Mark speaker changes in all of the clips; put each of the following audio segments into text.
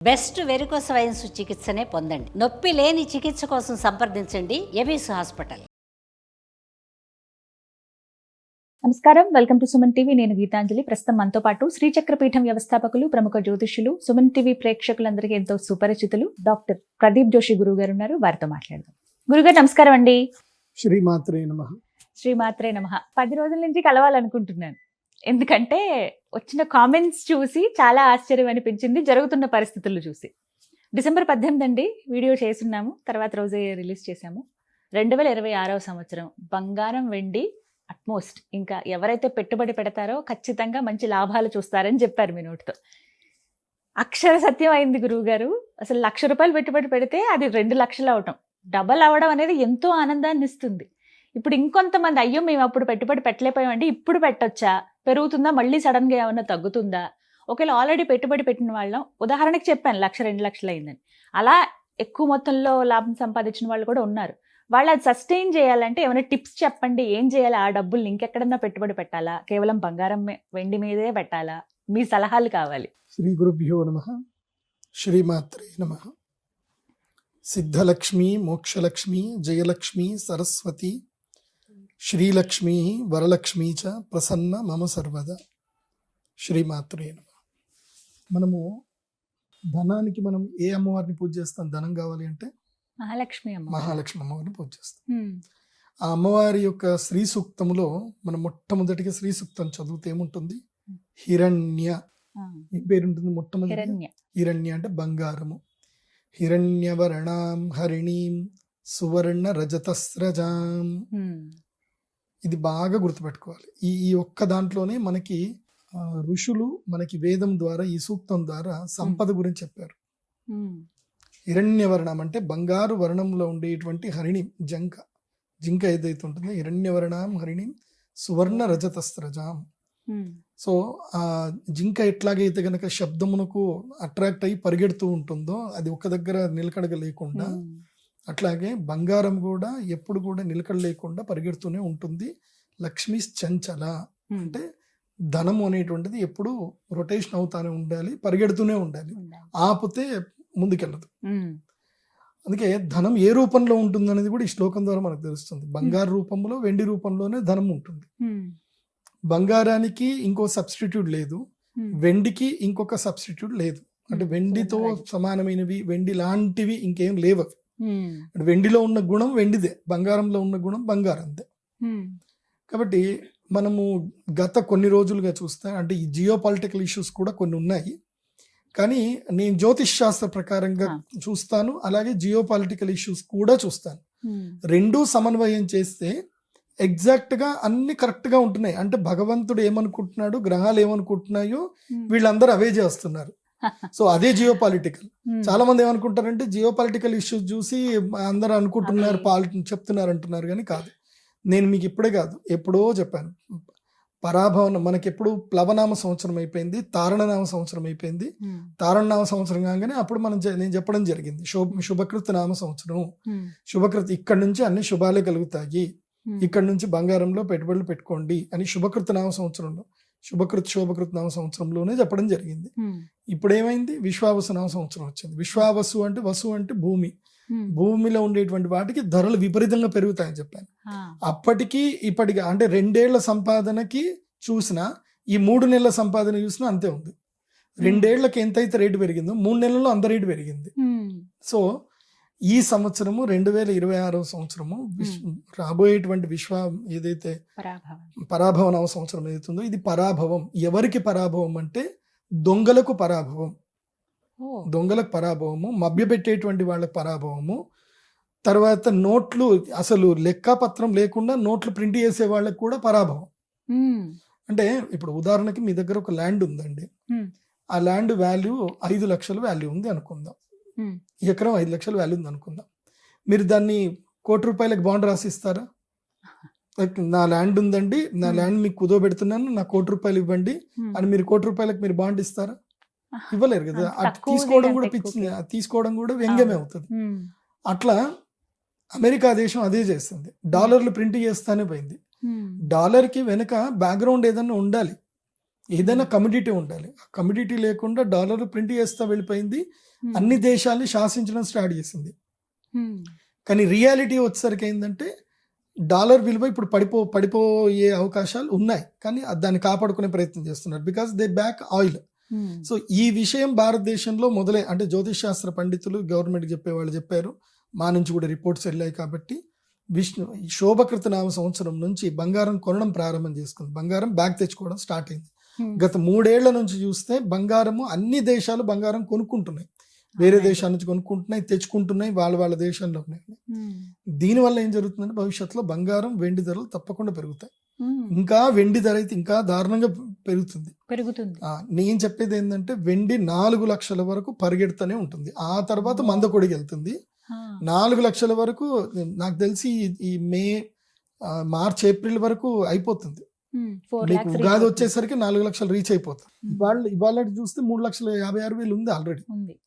Speaker 1: Best varicose veins చికిత్సనే పొందండి. నొప్పి లేని చికిత్స కోసం సంప్రదించండి ఎబిస్ హాస్పిటల్.
Speaker 2: నమస్కారం, వెల్కమ్ టు సుమన్ టీవీ. నేను గీతాంజలి. ప్రస్తుతం మనతో పాటు శ్రీచక్రపీఠం వ్యవస్థాపకులు, ప్రముఖ జ్యోతిష్యులు, సుమన్ టీవీ ప్రేక్షకులందరికీ ఎంతో సుపరిచితులు డాక్టర్ ప్రదీప్ జోషి గురువు గారు ఉన్నారు. వారితో మాట్లాడదాం. గురుగారు నమస్కారం అండి.
Speaker 3: శ్రీమాత్రే నమః.
Speaker 2: శ్రీమాత్రే నమః. 10 రోజుల నుంచి కలవాలనుకుంటున్నాను. ఎందుకంటే వచ్చిన కామెంట్స్ చూసి చాలా ఆశ్చర్యం అనిపించింది, జరుగుతున్న పరిస్థితులు చూసి. డిసెంబర్ 18 అండి వీడియో చేస్తున్నాము, తర్వాత రోజే రిలీజ్ చేశాము. 2026వ సంవత్సరం బంగారం వెండి అట్మోస్ట్, ఇంకా ఎవరైతే పెట్టుబడి పెడతారో ఖచ్చితంగా మంచి లాభాలు చూస్తారని చెప్పారు మీ నోటితో. అక్షర సత్యం అయింది గురువు గారు. అసలు ₹1,00,000 పెట్టుబడి పెడితే అది 2 లక్షలు అవటం, డబల్ అవడం అనేది ఎంతో ఆనందాన్ని ఇస్తుంది. ఇప్పుడు ఇంకొంతమంది అయ్యో మేము అప్పుడు పెట్టుబడి పెట్టలేకపోయామండి, ఇప్పుడు పెట్టొచ్చా, పెరుగుతుందా, మళ్ళీ సడన్ గా ఏమైనా తగ్గుతుందా, ఒకవేళ ఆల్రెడీ పెట్టుబడి పెట్టిన వాళ్ళం, ఉదాహరణకి చెప్పాను 1,00,000 2 లక్షలు అయిందని, అలా ఎక్కువ మొత్తంలో లాభం సంపాదించిన వాళ్ళు కూడా ఉన్నారు. వాళ్ళు అది సస్టైన్ చేయాలంటే ఏమైనా టిప్స్ చెప్పండి. ఏం చేయాలి? ఆ డబ్బుల్ని ఇంకెక్కడన్నా పెట్టుబడి పెట్టాలా, కేవలం బంగారం వెండి మీదే పెట్టాలా? మీ సలహాలు కావాలి.
Speaker 3: శ్రీ గురుభ్యో నమః. శ్రీమాత్రే నమః. సిద్ధలక్ష్మి, మోక్షలక్ష్మి, జయలక్ష్మి, సరస్వతి, శ్రీలక్ష్మి, వరలక్ష్మి చ ప్రసన్న మమ సర్వదా. శ్రీమాత్రే నమః. మనము ధనానికి మనం ఏ అమ్మవారిని పూజ చేస్తాం? ధనం కావాలి అంటే
Speaker 2: మహాలక్ష్మి
Speaker 3: అమ్మవారిని పూజ చేస్తాం. ఆ అమ్మవారి యొక్క శ్రీ సూక్తములో మనం మొట్టమొదటిగా శ్రీ సూక్తం చదివితే ఏముంటుంది? హిరణ్య. ఏం పేరు ఉంటుంది మొట్టమొదటి? హిరణ్య అంటే బంగారము. హిరణ్యవర్ణాం హరిణీం సువర్ణ రజతస్రజాం. ఇది బాగా గుర్తుపెట్టుకోవాలి. ఈ ఒక్క దాంట్లోనే మనకి ఋషులు మనకి వేదం ద్వారా, ఈ సూక్తం ద్వారా సంపద గురించి చెప్పారు. హిరణ్యవర్ణం అంటే బంగారు వర్ణంలో ఉండేటువంటి హరిణి, జింక ఏదైతే ఉంటుందో, హిరణ్యవర్ణాం హరిణిం సువర్ణ రజతస్రజాం. సో ఆ జింక ఎట్లాగైతే గనక శబ్దమునకు అట్రాక్ట్ అయ్యి పరిగెడుతూ ఉంటుందో, అది ఒక దగ్గర నిలకడగ లేకుండా, అట్లాగే బంగారం కూడా ఎప్పుడు కూడా నిలకడ లేకుండా పరిగెడుతూనే ఉంటుంది. లక్ష్మి చంచల అంటే ధనము అనేటువంటిది ఎప్పుడు రొటేషన్ అవుతానే ఉండాలి, పరిగెడుతూనే ఉండాలి, ఆపితే ముందుకెళ్ళదు. అందుకే ధనం ఏ రూపంలో ఉంటుంది అనేది కూడా ఈ శ్లోకం ద్వారా మనకు తెలుస్తుంది. బంగారు రూపంలో, వెండి రూపంలోనే ధనం ఉంటుంది. బంగారానికి ఇంకో సబ్స్టిట్యూట్ లేదు, వెండికి ఇంకొక సబ్స్టిట్యూట్ లేదు. అంటే వెండితో సమానమైనవి, వెండి లాంటివి ఇంకేం లేవు. అంటే వెండిలో ఉన్న గుణం వెండిదే, బంగారంలో ఉన్న గుణం బంగారందే. కాబట్టి మనము గత కొన్ని రోజులుగా చూస్తే, అంటే ఈ జియో పొలిటికల్ ఇష్యూస్ కూడా కొన్ని ఉన్నాయి, కానీ నేను జ్యోతిష్ శాస్త్ర ప్రకారంగా చూస్తాను, అలాగే జియో పొలిటికల్ ఇష్యూస్ కూడా చూస్తాను. రెండూ సమన్వయం చేస్తే ఎగ్జాక్ట్ గా అన్ని కరెక్ట్ గా ఉంటున్నాయి. అంటే భగవంతుడు ఏమనుకుంటున్నాడు, గ్రహాలు ఏమనుకుంటున్నాయో వీళ్ళందరూ అవే చేస్తున్నారు. సో అదే జియో పొలిటికల్. చాలా మంది ఏమనుకుంటారంటే జియో పొలిటికల్ ఇష్యూస్ చూసి అందరూ అనుకుంటున్నారు, చెప్తున్నారు అంటున్నారు, కానీ కాదు. నేను మీకు ఇప్పుడే కాదు, ఎప్పుడో చెప్పాను. పరాభవన మనకి ఎప్పుడు ప్లవనామ సంవత్సరం అయిపోయింది, తారణనామ సంవత్సరం అయిపోయింది. తారణనామ సంవత్సరం కాగానే అప్పుడు నేను చెప్పడం జరిగింది శుభకృత్ నామ సంవత్సరం. శుభకృత్ ఇక్కడి నుంచి అన్ని శుభాలే కలుగుతాయి, ఇక్కడ నుంచి బంగారంలో పెట్టుబడులు పెట్టుకోండి అని శుభకృత్ నామ సంవత్సరంలో, శోభకృత్ నామ సంవత్సరంలోనే చెప్పడం జరిగింది. ఇప్పుడు ఏమైంది? విశ్వావసు నామ సంవత్సరం వచ్చింది. విశ్వావసు అంటే, వసు అంటే భూమి, భూమిలో ఉండేటువంటి వాటికి ధరలు విపరీతంగా పెరుగుతాయని చెప్పాను. అప్పటికి ఇప్పటికి అంటే 2 ఏళ్ల సంపాదనకి చూసినా, ఈ 3 నెలల సంపాదన చూసినా అంతే ఉంది. 2 ఏళ్లకి ఎంతైతే రేటు పెరిగిందో 3 నెలల్లో అంత రేటు పెరిగింది. సో ఈ సంవత్సరము 2026వ సంవత్సరము రాబోయేటువంటి ఏదైతే పరాభవ నవ సంవత్సరం ఏదైతుందో, ఇది పరాభవం. ఎవరికి పరాభవం అంటే దొంగలకు పరాభవం. దొంగలకు పరాభవము, మభ్యపెట్టేటువంటి వాళ్ళకి పరాభవము. తర్వాత నోట్లు అసలు లెక్కపత్రం లేకుండా నోట్లు ప్రింట్ చేసే వాళ్ళకి కూడా పరాభవం. అంటే ఇప్పుడు ఉదాహరణకి మీ దగ్గర ఒక ల్యాండ్ ఉందండి, ఆ ల్యాండ్ వాల్యూ 5 లక్షలు వాల్యూ ఉంది అనుకుందాం. ఈ ఎకరం 5 లక్షలు వాల్యూ ఉంది అనుకుందాం. మీరు దాన్ని ₹1,00,00,000 బాండ్ రాసిస్తారా? నా ల్యాండ్ ఉందండి, నా ల్యాండ్ మీకు కుదోబెడుతున్నాను, నా ₹1,00,00,000 ఇవ్వండి అని మీరు ₹1,00,00,000 మీరు బాండ్ ఇస్తారా? ఇవ్వలేరు కదా. తీసుకోవడం కూడా వ్యంగ్యమే అవుతుంది. అట్లా అమెరికా దేశం అదే చేస్తుంది, డాలర్లు ప్రింట్ చేస్తానే పోయింది. డాలర్ కి వెనక బ్యాక్గ్రౌండ్ ఏదన్నా ఉండాలి. ఏదైనా కమ్యూడిటీ ఉండాలి. ఆ కమ్యూడిటీ లేకుండా డాలర్ ప్రింట్ చేస్తా వెళ్ళిపోయింది, అన్ని దేశాల్ని శాసించడం స్టార్ట్ చేసింది. కానీ రియాలిటీ వచ్చేసరికి ఏంటంటే డాలర్ విలువ ఇప్పుడు పడిపోయే అవకాశాలు ఉన్నాయి, కానీ దాన్ని కాపాడుకునే ప్రయత్నం చేస్తున్నారు because they back oil. So ఈ విషయం భారతదేశంలో మొదలై అంటే జ్యోతిష్ శాస్త్ర పండితులు గవర్నమెంట్ చెప్పేవాళ్ళు చెప్పారు, మా నుంచి కూడా రిపోర్ట్స్ వెళ్ళాయి. కాబట్టి శోభకృత నామ సంవత్సరం నుంచి బంగారం కొనడం ప్రారంభం చేసుకుంది, బంగారం బ్యాగ్ తెచ్చుకోవడం స్టార్ట్ అయింది. గత 3 ఏళ్ల నుంచి చూస్తే బంగారము అన్ని దేశాలు బంగారం కొనుక్కుంటున్నాయి, వేరే దేశాల నుంచి కొనుక్కుంటున్నాయి, తెచ్చుకుంటున్నాయి, వాళ్ళ దేశంలో ఉన్నాయి. దీనివల్ల ఏం జరుగుతుందంటే భవిష్యత్తులో బంగారం వెండి ధరలు తప్పకుండా పెరుగుతాయి. ఇంకా వెండి ధర అయితే ఇంకా దారుణంగా పెరుగుతుంది. నేను చెప్పేది ఏంటంటే వెండి 4 లక్షల వరకు పరిగెడుతూనే ఉంటుంది, ఆ తర్వాత మందకొడికి వెళ్తుంది. 4 లక్షల వరకు నాకు తెలిసి ఈ మార్చ్ ఏప్రిల్ వరకు అయిపోతుంది. మీకు ఉగాది వచ్చేసరికి 4 లక్షలు రీచ్ అయిపోతుంది. ఇవాళ చూస్తే 3,56,000 ఉంది ఆల్రెడీ,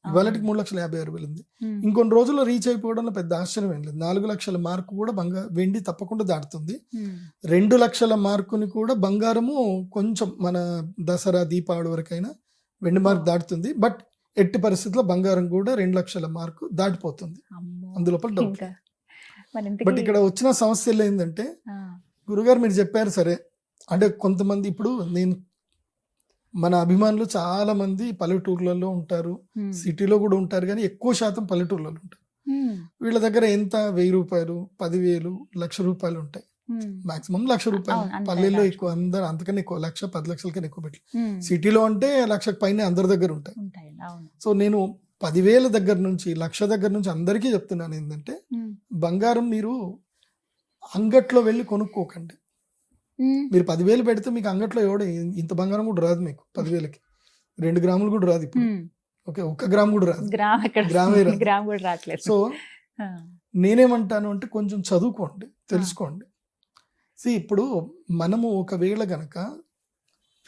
Speaker 3: ఇవాళకి 3,56,000 ఉంది. ఇంకొన్ని రోజుల్లో రీచ్ అయిపోవడంలో పెద్ద ఆశ్చర్యం ఏం లేదు. 4 లక్షల మార్కు కూడా వెండి తప్పకుండా దాటుతుంది. 2 లక్షల మార్కుని కూడా బంగారము కొంచెం మన దసరా దీపావళి వరకైనా వెండి మార్కు దాటుతుంది. బట్ ఎట్టి పరిస్థితుల్లో బంగారం కూడా 2 లక్షల మార్కు దాటిపోతుంది, అందులోపల డౌట్. బట్ ఇక్కడ వచ్చిన సమస్యలు ఏంటంటే గురుగారు మీరు చెప్పారు సరే, అంటే కొంతమంది ఇప్పుడు మన అభిమానులు చాలా మంది పల్లెటూర్లలో ఉంటారు, సిటీలో కూడా ఉంటారు, కానీ ఎక్కువ శాతం పల్లెటూర్లలో ఉంటారు. వీళ్ళ దగ్గర ఎంత 1,000 రూపాయలు, 10,000, ₹1,00,000 ఉంటాయి. మాక్సిమం ₹1,00,000. పల్లెల్లో ఎక్కువ, అందరు అంతకన్నా ఎక్కువ 1,00,000, 10 లక్షల కన్నా ఎక్కువ పెట్టి. సిటీలో అంటే 1,00,000 పైన అందరి దగ్గర ఉంటాయి. సో నేను 10,000 దగ్గర నుంచి 1,00,000 దగ్గర నుంచి అందరికీ చెప్తున్నాను ఏంటంటే బంగారం మీరు అంగట్లో వెళ్ళి కొనుక్కోకండి. మీరు 10,000 పెడితే మీకు అంగట్లో ఎవడో ఇంత బంగారం కూడా రాదు, మీకు 10,000కి 2 గ్రాములు కూడా రాదు ఇప్పుడు. ఓకే, 1 గ్రామ్ కూడా రాదు, గ్రామే రాదు. సో నేనేమంటాను అంటే కొంచెం చదువుకోండి, తెలుసుకోండి. ఇప్పుడు మనము ఒకవేళ గనక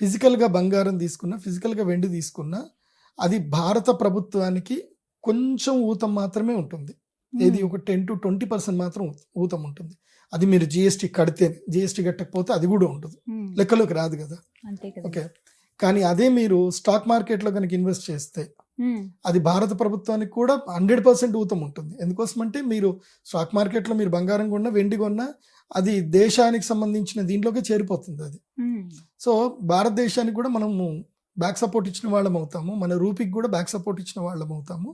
Speaker 3: ఫిజికల్గా బంగారం తీసుకున్నా, ఫిజికల్గా వెండి తీసుకున్నా, అది భారత ప్రభుత్వానికి కొంచెం ఊతం మాత్రమే ఉంటుంది. ఏది ఒక 10 to 20% మాత్రం ఊతం ఉంటుంది. అది మీరు జిఎస్టీ కడితేనే, జిఎస్టీ కట్టకపోతే అది కూడా ఉంటుంది, లెక్కలోకి రాదు కదా. ఓకే, కానీ అదే మీరు స్టాక్ మార్కెట్లో కనుక ఇన్వెస్ట్ చేస్తే అది భారత ప్రభుత్వానికి కూడా 100% ఊతం ఉంటుంది. ఎందుకోసమంటే మీరు స్టాక్ మార్కెట్లో మీరు బంగారం కొన్నా, వెండి కొన్నా అది దేశానికి సంబంధించిన దీంట్లోకి చేరిపోతుంది అది. సో భారతదేశానికి కూడా మనము బ్యాక్ సపోర్ట్ ఇచ్చిన వాళ్ళం అవుతాము, మన రూపీకి కూడా బ్యాక్ సపోర్ట్ ఇచ్చిన వాళ్ళం అవుతాము,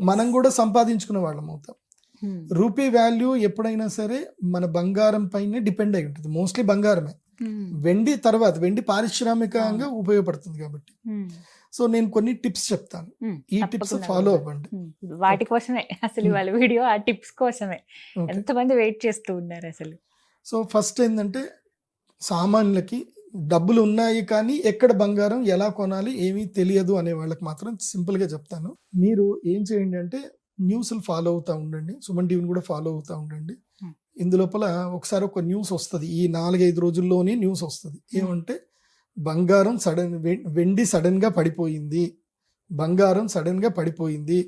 Speaker 3: మనం కూడా సంపాదించుకున్న వాళ్ళం అవుతాం. రూపీ వాల్యూ ఎప్పుడైనా సరే మన బంగారం పైన డిపెండ్ అయి ఉంటుంది, మోస్ట్లీ బంగారమే. వెండి తర్వాత, వెండి పారిశ్రామికంగా ఉపయోగపడుతుంది కాబట్టి. సో నేను కొన్ని టిప్స్ చెప్తాను, ఈ టిప్స్ ఫాలో అవ్వండి.
Speaker 2: వాటి కోసమే అసలు వాళ్ళ వీడియో, ఆ టిప్స్ కోసమే ఎంతమంది వెయిట్ చేస్తూ ఉన్నారు అసలు.
Speaker 3: సో ఫస్ట్ ఏంటంటే సామాన్యులకి డబ్బులు ఉన్నాయి కానీ ఎక్కడ బంగారం ఎలా కొనాలి ఏమీ తెలియదు అనే వాళ్ళకి మాత్రం సింపుల్గా చెప్తాను. మీరు ఏం చేయండి అంటే న్యూస్లు ఫాలో అవుతూ ఉండండి, సుమన్ టీవీని కూడా ఫాలో అవుతూ ఉండండి. ఇందులోపల ఒకసారి ఒక న్యూస్ వస్తుంది, ఈ 4-5 రోజుల్లోనే న్యూస్ వస్తుంది. ఏమంటే బంగారం వెండి సడన్గా పడిపోయింది, బంగారం సడన్గా పడిపోయింది,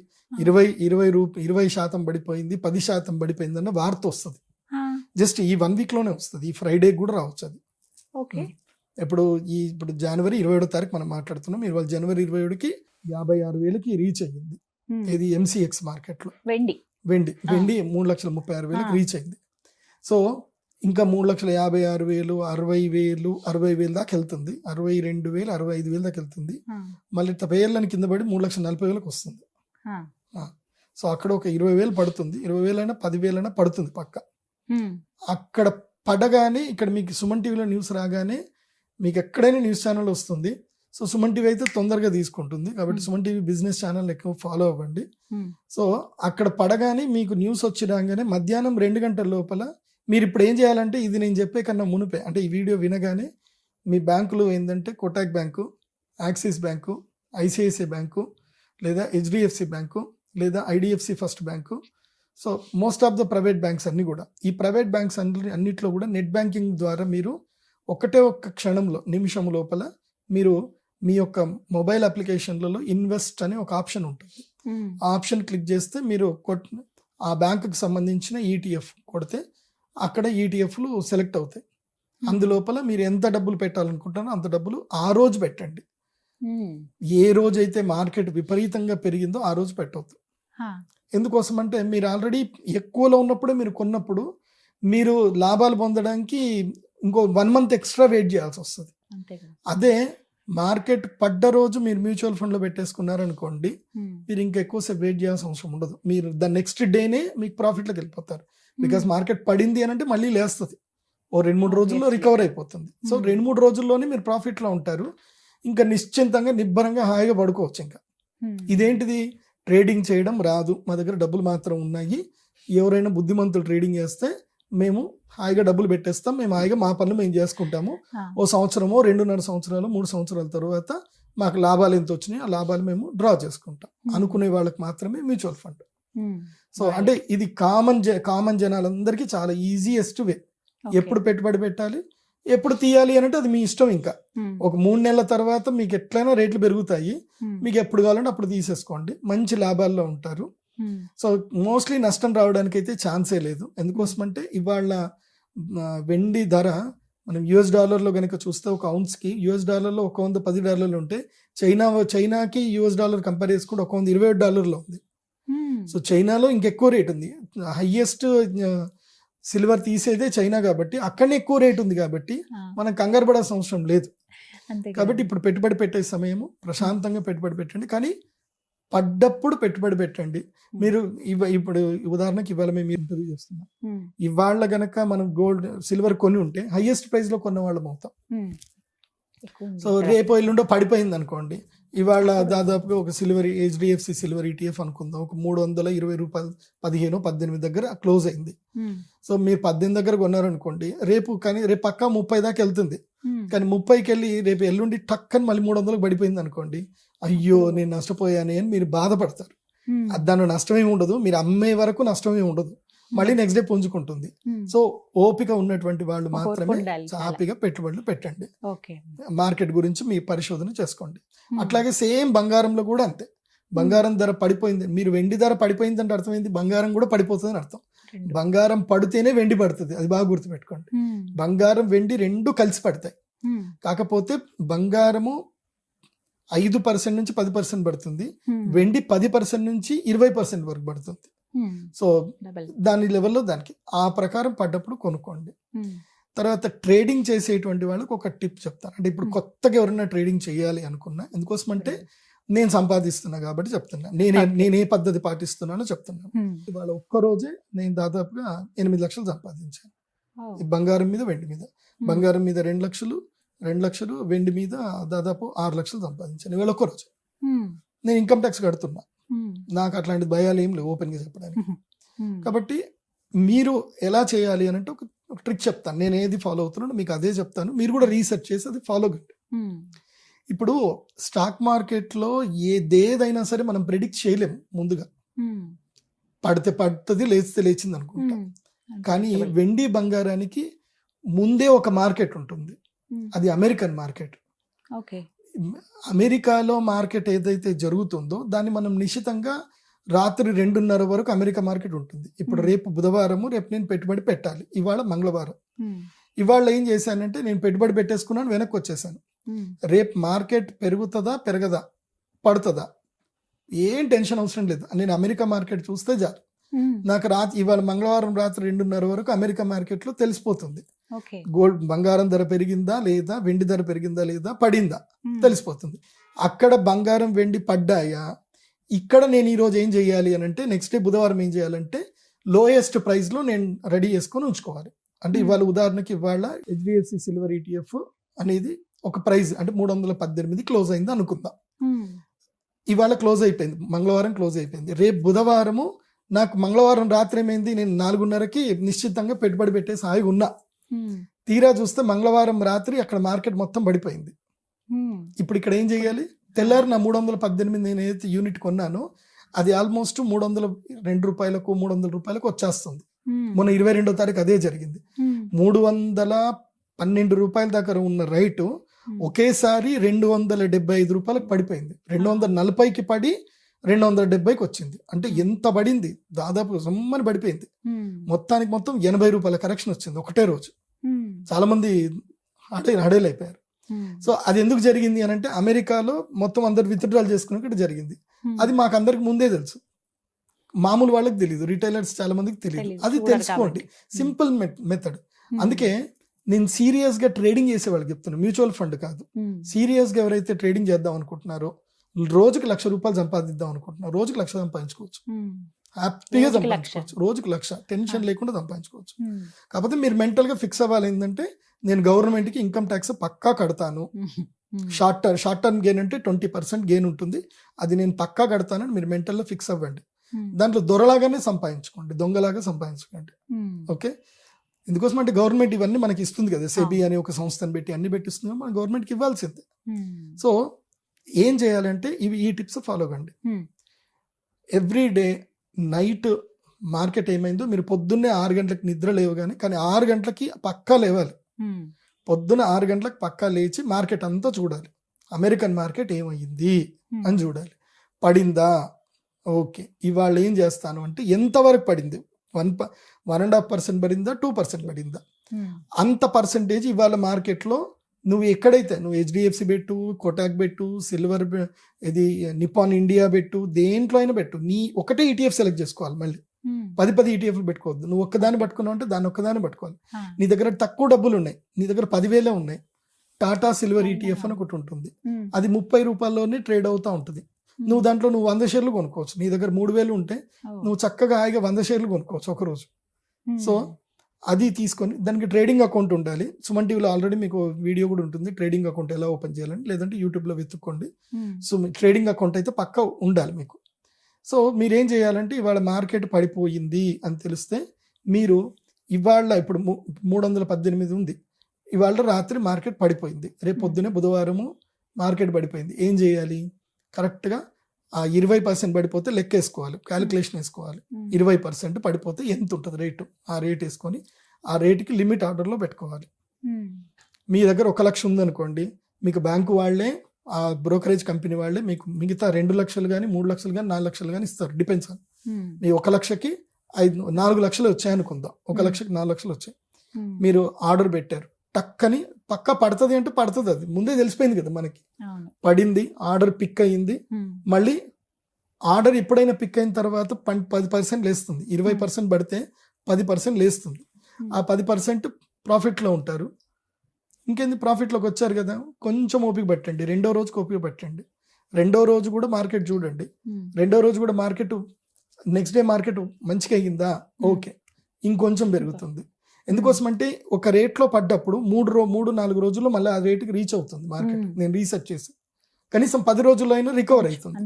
Speaker 3: 20% పడిపోయింది, 10% పడిపోయింది అన్న వార్త వస్తుంది. జస్ట్ ఈ 1 వీక్లోనే వస్తుంది, ఈ ఫ్రైడే కూడా రావచ్చు అది. ఇప్పుడు జనవరి 27వ తారీఖు మనం మాట్లాడుతున్నాం, ఇవాళ జనవరి 27కి 56,000కి రీచ్ అయ్యింది. ఇది ఎంసీఎక్స్ మార్కెట్లో వెండి 3,36,000కి రీచ్ అయింది. సో ఇంకా 3,56,000, 60,000, 60,000 దాకా వెళ్తుంది, 62,000, 65,000 దాకా వెళ్తుంది. మళ్ళీ వేళ్ళని కింద పడి 3,40,000కి వస్తుంది. సో అక్కడ ఒక 20,000 పడుతుంది, 20,000 అయినా 10,000 అయినా పడుతుంది పక్క. అక్కడ పడగానే ఇక్కడ మీకు సుమన్ టీవీలో న్యూస్ రాగానే మీకు ఎక్కడైనా న్యూస్ ఛానల్ వస్తుంది. సో సుమన్ టీవీ అయితే తొందరగా తీసుకుంటుంది కాబట్టి సుమన్ టీవీ బిజినెస్ ఛానల్ ఎక్కువ ఫాలో అవ్వండి. సో అక్కడ పడగానే మీకు న్యూస్ వచ్చి రాగానే మధ్యాహ్నం 2 గంటల లోపల మీరు ఇప్పుడు ఏం చేయాలంటే, ఇది నేను చెప్పే కన్నా మునిపే, అంటే ఈ వీడియో వినగానే మీ బ్యాంకులు ఏంటంటే Kotak bank, axis bank, ICICI bank, లేదా హెచ్డిఎఫ్సి బ్యాంకు, లేదా IDFC first bank. So most of the private banks అన్నీ కూడా, ఈ ప్రైవేట్ బ్యాంక్స్ అన్నిట్లో కూడా నెట్ బ్యాంకింగ్ ద్వారా మీరు ఒక్క క్షణంలో, నిమిషం లోపల మీరు మీ యొక్క మొబైల్ అప్లికేషన్లలో ఇన్వెస్ట్ అనే ఒక ఆప్షన్ ఉంటుంది. ఆ ఆప్షన్ క్లిక్ చేస్తే మీరు ఆ బ్యాంకుకి సంబంధించిన ఈటీఎఫ్ కొడితే అక్కడ ఈటీఎఫ్లు సెలెక్ట్ అవుతాయి. అందులోపల మీరు ఎంత డబ్బులు పెట్టాలనుకుంటారో అంత డబ్బులు ఆ రోజు పెట్టండి. ఏ రోజైతే మార్కెట్ విపరీతంగా పెరిగిందో ఆ రోజు పెట్టవద్దు. ఎందుకోసం అంటే మీరు ఆల్రెడీ ఎక్కువలో ఉన్నప్పుడే మీరు కొన్నప్పుడు మీరు లాభాలు పొందడానికి ఇంకో 1 month ఎక్స్ట్రా వెయిట్ చేయాల్సి వస్తుంది. అదే మార్కెట్ పడ్డ రోజు మీరు మ్యూచువల్ ఫండ్లో పెట్టేసుకున్నారనుకోండి, మీరు ఇంకా ఎక్కువసేపు వెయిట్ చేయాల్సిన అవసరం ఉండదు. మీరు ద నెక్స్ట్ డేనే మీకు ప్రాఫిట్లోకి వెళ్ళిపోతారు. బికాస్ మార్కెట్ పడింది అని అంటే మళ్ళీ లేస్తుంది, ఓ 2-3 రోజుల్లో రికవర్ అయిపోతుంది. సో 2-3 రోజుల్లోనే మీరు ప్రాఫిట్లో ఉంటారు. ఇంకా నిశ్చింతంగా నిబ్బరంగా హాయిగా పడుకోవచ్చు. ఇంకా ఇదేంటిది, ట్రేడింగ్ చేయడం రాదు, మా దగ్గర డబ్బులు మాత్రం ఉన్నాయి, ఎవరైనా బుద్ధిమంతులు ట్రేడింగ్ చేస్తే మేము హాయిగా డబ్బులు పెట్టేస్తాం, మేము హాయిగా మా పనులు మేము చేసుకుంటాము, ఓ సంవత్సరమో 2.5 సంవత్సరాలు 3 సంవత్సరాల తర్వాత మాకు లాభాలు ఎంత వచ్చినాయి ఆ లాభాలు మేము డ్రా చేసుకుంటాం అనుకునే వాళ్ళకి మాత్రమే మ్యూచువల్ ఫండ్. సో అంటే ఇది కామన్ జనాలందరికీ చాలా ఈజియెస్ట్ వే. ఎప్పుడు పెట్టుబడి పెట్టాలి, ఎప్పుడు తీయాలి అంటే అది మీ ఇష్టం. ఇంకా ఒక 3 నెలల తర్వాత మీకు ఎట్లయినా రేట్లు పెరుగుతాయి, మీకు ఎప్పుడు కావాలంటే అప్పుడు తీసేసుకోండి, మంచి లాభాల్లో ఉంటారు. సో మోస్ట్లీ నష్టం రావడానికి అయితే ఛాన్సే లేదు. ఎందుకోసం అంటే ఇవాళ వెండి ధర మనం $US కనుక చూస్తే ఒక ounce-కి $US ఒక $110 ఉంటే చైనాకి $US కంపేర్ చేసుకుంటే ఒక $120 ఉంది. సో చైనాలో ఇంకెక్కువ రేట్ ఉంది. హైయెస్ట్ సిల్వర్ తీసేదే చైనా కాబట్టి అక్కడనే ఎక్కువ రేట్ ఉంది కాబట్టి మనం కంగారు పడాల్సిన అవసరం లేదు. కాబట్టి ఇప్పుడు పెట్టుబడి పెట్టే సమయము ప్రశాంతంగా పెట్టుబడి పెట్టండి, కానీ పడ్డప్పుడు పెట్టుబడి పెట్టండి. మీరు ఇప్పుడు ఉదాహరణకి ఇవాళ మేము ఇంటర్వ్యూ చేస్తున్నాం, ఇవాళ గనక మనం సిల్వర్ కొని ఉంటే హైయెస్ట్ ప్రైస్ లో కొన్న వాళ్ళం అవుతాం. సో రేపు ఎల్లుండో పడిపోయింది అనుకోండి, ఇవాళ దాదాపుగా ఒక సిల్వర్ HDFC సిల్వర్ ETF అనుకుందాం, ఒక $320 15-18 దగ్గర క్లోజ్ అయింది. సో మీరు 18 దగ్గర కొన్నారనుకోండి, రేపు పక్కా 30 దాకా వెళ్తుంది. కానీ 30కి వెళ్ళి రేపు ఎల్లుండి టక్కని మళ్ళీ 300 పడిపోయింది అనుకోండి, అయ్యో నేను నష్టపోయాను అని మీరు బాధపడతారు. దాని నష్టమేమి ఉండదు, మీరు అమ్మే వరకు నష్టమేమి ఉండదు, మళ్ళీ నెక్స్ట్ డే పుంజుకుంటుంది. సో ఓపిక ఉన్నటువంటి వాళ్ళు మాత్రమే హ్యాపీగా పెట్టుబడులు పెట్టండి. మార్కెట్ గురించి మీ పరిశోధన చేసుకోండి. అట్లాగే సేమ్ బంగారంలో కూడా అంతే. బంగారం ధర పడిపోయింది, మీరు వెండి ధర పడిపోయింది అంటే అర్థమైంది బంగారం కూడా పడిపోతుంది అని అర్థం. బంగారం పడితేనే వెండి పడుతుంది, అది బాగా గుర్తుపెట్టుకోండి. బంగారం వెండి రెండు కలిసి పడతాయి. కాకపోతే బంగారము 5% నుంచి 10% పడుతుంది, వెండి 10% నుంచి 20% వరకు పడుతుంది. సో దాని లెవెల్లో దానికి ఆ ప్రకారం పడ్డప్పుడు కొనుక్కోండి. తర్వాత ట్రేడింగ్ చేసేటువంటి వాళ్ళకి ఒక టిప్ చెప్తాను. అంటే ఇప్పుడు కొత్తగా ఎవరైనా ట్రేడింగ్ చేయాలి అనుకున్నా, ఎందుకోసం అంటే నేను సంపాదిస్తున్నా కాబట్టి చెప్తున్నా, నేను ఏ పద్ధతి పాటిస్తున్నానో చెప్తున్నాను. ఇవాళ ఒక్కరోజే నేను దాదాపుగా 8 లక్షలు సంపాదించాను. బంగారం మీద వెండి మీద. బంగారం మీద 2 లక్షలు, వెండి మీద దాదాపు 6 లక్షలు సంపాదించాను ఇవాళ ఒక్కరోజు. నేను ఇన్కమ్ ట్యాక్స్ కడుతున్నా, నాకు అట్లాంటి భయాలు ఏం లేవు ఓపెన్గా చెప్పడానికి. కాబట్టి మీరు ఎలా చేయాలి అని అంటే ఒక ట్రిక్ చెప్తాను. నేను ఏది ఫాలో అవుతున్నానో మీకు అదే చెప్తాను, మీరు కూడా రీసెర్చ్ చేసి అది ఫాలో కండి. ఇప్పుడు స్టాక్ మార్కెట్లో ఏదైనా సరే మనం ప్రెడిక్ట్ చేయలేము ముందుగా. పడితే పడుతుంది, లేచితే లేచింది అనుకుంటాం. కానీ వెండి బంగారానికి ముందే ఒక మార్కెట్ ఉంటుంది, అది అమెరికన్ మార్కెట్. అమెరికాలో మార్కెట్ ఏదైతే జరుగుతుందో దాన్ని మనం నిశ్చితంగా రాత్రి 2:30 వరకు అమెరికా మార్కెట్ ఉంటుంది. ఇప్పుడు రేపు బుధవారము, రేపు నేను పెట్టుబడి పెట్టాలి, ఇవాళ మంగళవారం. ఇవాళ ఏం చేశానంటే నేను పెట్టుబడి పెట్టేసుకున్నాను, వెనక్కి వచ్చేసాను. రేపు మార్కెట్ పెరుగుతుందా పెరగదా పడుతుందా ఏం టెన్షన్ అవసరం లేదు, నేను అమెరికా మార్కెట్ చూస్తే చాలు. నాకు ఇవాళ మంగళవారం రాత్రి 2:30 వరకు అమెరికా మార్కెట్లో తెలిసిపోతుంది. గోల్డ్ బంగారం ధర పెరిగిందా లేదా, వెండి ధర పెరిగిందా లేదా, పడిందా తెలిసిపోతుంది. అక్కడ బంగారం వెండి పడ్డాయా, ఇక్కడ నేను ఈరోజు ఏం చేయాలి అని అంటే నెక్స్ట్ డే బుధవారం ఏం చేయాలంటే లోయెస్ట్ ప్రైస్ లో నేను రెడీ చేసుకొని ఉంచుకోవాలి. అంటే ఇవాళ ఉదాహరణకి ఇవాళ HDFC సిల్వర్ ETF అనేది ఒక ప్రైస్ అంటే 318 క్లోజ్ అయింది అనుకుందాం. ఇవాళ క్లోజ్ అయిపోయింది, మంగళవారం క్లోజ్ అయిపోయింది. రేపు బుధవారము నాకు మంగళవారం రాత్రి ఏమైంది, నేను 4:30కి నిశ్చితంగా పెట్టుబడి పెట్టేసి హాయిగా ఉన్నా. తీరా చూస్తే మంగళవారం రాత్రి అక్కడ మార్కెట్ మొత్తం పడిపోయింది. ఇప్పుడు ఇక్కడ ఏం చేయాలి, తెల్లారి నా 318 నేను ఏదైతే యూనిట్ కొన్నానో అది ఆల్మోస్ట్ $302 $300 వచ్చేస్తుంది. మొన్న 22వ తారీఖు అదే జరిగింది. $312 దాకా ఉన్న రైటు ఒకేసారి $275 పడిపోయింది. 240కి పడి 270కి వచ్చింది. అంటే ఎంత పడింది, దాదాపు సమ్మని పడిపోయింది. మొత్తానికి మొత్తం $80 కరెక్షన్ వచ్చింది ఒకటే రోజు. చాలా మంది హడేలైపోయారు. సో అది ఎందుకు జరిగింది అని అంటే అమెరికాలో మొత్తం అందరు విత్డ్రాల్ చేసుకున్నట్టు జరిగింది. అది మాకు అందరికి ముందే తెలుసు, మామూలు వాళ్ళకి తెలియదు, రిటైలర్స్ చాలా మందికి తెలియదు. అది తెలుసుకోండి, సింపుల్ మెథడ్. అందుకే నేను సీరియస్ గా ట్రేడింగ్ చేసే వాళ్ళకి చెప్తున్నాను, మ్యూచువల్ ఫండ్ కాదు. సీరియస్ గా ఎవరైతే ట్రేడింగ్ చేద్దాం అనుకుంటున్నారో, రోజుకి ₹1,00,000 సంపాదిద్దాం అనుకుంటున్నారు, రోజుకి 1,00,000 సంపాదించుకోవచ్చు, హ్యాపీగా సంపాదించుకోవచ్చు, రోజుకి 1,00,000 టెన్షన్ లేకుండా సంపాదించుకోవచ్చు. కాకపోతే మీరు మెంటల్ గా ఫిక్స్ అవ్వాలి ఏంటంటే, నేను గవర్నమెంట్ కి ఇన్కమ్ ట్యాక్స్ పక్కా కడతాను. షార్ట్ టర్మ్ గెయిన్ అంటే 20% గెయిన్ ఉంటుంది, అది నేను పక్కా కడతానని మీరు మెంటల్లో ఫిక్స్ అవ్వండి. దాంట్లో దొరలాగానే సంపాదించుకోండి, దొంగలాగా సంపాదించుకోండి. ఓకే, ఎందుకోసం అంటే గవర్నమెంట్ ఇవన్నీ మనకి ఇస్తుంది కదా, సెబీ అని ఒక సంస్థను పెట్టి అన్ని పెట్టిస్తుంది, మన గవర్నమెంట్కి ఇవ్వాల్సిందే. సో ఏం చేయాలంటే ఈ టిప్స్ ఫాలో కండి. ఎవ్రీ డే నైట్ మార్కెట్ ఏమైందో మీరు పొద్దున్నే 6 గంటలకు నిద్ర లేవగానే, కానీ 6 గంటలకి పక్కా లేవాలి. పొద్దున 6 గంటలకు పక్కా లేచి మార్కెట్ అంతా చూడాలి, అమెరికన్ మార్కెట్ ఏమైంది అని చూడాలి. పడిందా, ఓకే, ఇవాళ ఏం చేస్తాను అంటే ఎంతవరకు పడింది, 1.5% పడిందా, 2% పడిందా, అంత పర్సంటేజ్ ఇవాళ మార్కెట్లో నువ్వు ఎక్కడైతే నువ్వు HDFC పెట్టు, కోటాక్ పెట్టు, సిల్వర్ ఇది నిపాన్ ఇండియా పెట్టు, దేంట్లో అయినా పెట్టు, నీ ఒకటే ETF సెలెక్ట్ చేసుకోవాలి. మళ్ళీ 10 ETFలు పెట్టుకోవద్దు. నువ్వు ఒక్కదాన్ని పట్టుకున్నావు అంటే దాన్ని ఒక్కదాన్ని పట్టుకోవాలి. నీ దగ్గర తక్కువ డబ్బులు ఉన్నాయి, నీ దగ్గర 10,000 ఉన్నాయి, టాటా సిల్వర్ ETF అని ఒకటి ఉంటుంది, అది ₹30 ట్రేడ్ అవుతా ఉంటుంది. నువ్వు దాంట్లో 100 షేర్లు కొనుక్కోవచ్చు. నీ దగ్గర 3,000 ఉంటే నువ్వు చక్కగా హాయిగా 100 షేర్లు కొనుక్కోవచ్చు ఒకరోజు. సో అది తీసుకొని దానికి ట్రేడింగ్ అకౌంట్ ఉండాలి. సుమన్ టీవీలో ఆల్రెడీ మీకు వీడియో కూడా ఉంటుంది, ట్రేడింగ్ అకౌంట్ ఎలా ఓపెన్ చేయాలని, లేదంటే యూట్యూబ్లో వెతుక్కోండి. సో ట్రేడింగ్ అకౌంట్ అయితే పక్కా ఉండాలి మీకు. సో మీరేం చేయాలంటే, ఇవాళ మార్కెట్ పడిపోయింది అని తెలిస్తే, మీరు ఇవాళ ఇప్పుడు 318 ఉంది, ఇవాళ రాత్రి మార్కెట్ పడిపోయింది, రేపు పొద్దునే బుధవారము మార్కెట్ పడిపోయింది, ఏం చేయాలి, కరెక్ట్గా ఆ 20% పడిపోతే లెక్క వేసుకోవాలి, క్యాలిక్యులేషన్ వేసుకోవాలి. 20% పడిపోతే ఎంత ఉంటుంది రేటు, ఆ రేట్ వేసుకొని ఆ రేటుకి లిమిట్ ఆర్డర్లో పెట్టుకోవాలి. మీ దగ్గర 1,00,000 ఉందనుకోండి, మీకు బ్యాంకు వాళ్ళే, ఆ బ్రోకరేజ్ కంపెనీ వాళ్ళే మీకు మిగతా 2,00,000 కానీ 3,00,000 కానీ 4,00,000 కానీ ఇస్తారు, డిపెండ్స్ ఆన్. మీ 1,00,000కి 4,00,000 వచ్చాయనుకుందాం, 1,00,000కి 4,00,000 వచ్చాయి, మీరు ఆర్డర్ పెట్టారు, టక్కని పక్కా పడుతుంది అంటే పడుతుంది, అది ముందే తెలిసిపోయింది కదా మనకి, పడింది, ఆర్డర్ పిక్ అయ్యింది. మళ్ళీ ఆర్డర్ ఎప్పుడైనా పిక్ అయిన తర్వాత 10% లేస్తుంది, 20% పడితే 10% లేస్తుంది, ఆ 10% ప్రాఫిట్లో ఉంటారు. ఇంకేంది, ప్రాఫిట్లోకి వచ్చారు కదా, కొంచెం ఓపిక పట్టండి, 2వ రోజుకి ఓపిక పట్టండి, 2వ రోజు కూడా మార్కెట్ చూడండి, 2వ రోజు కూడా మార్కెట్, నెక్స్ట్ డే మార్కెట్ మంచిగా అయ్యిందా, ఓకే, ఇంకొంచెం పెరుగుతుంది. ఎందుకోసం అంటే ఒక రేట్లో పడ్డప్పుడు 3-4 రోజుల్లో మళ్ళీ ఆ రేటుకి రీచ్ అవుతుంది మార్కెట్. నేను రీసెర్చ్ చేసి కనీసం 10 రోజుల్లో అయినా రికవర్ అవుతుంది.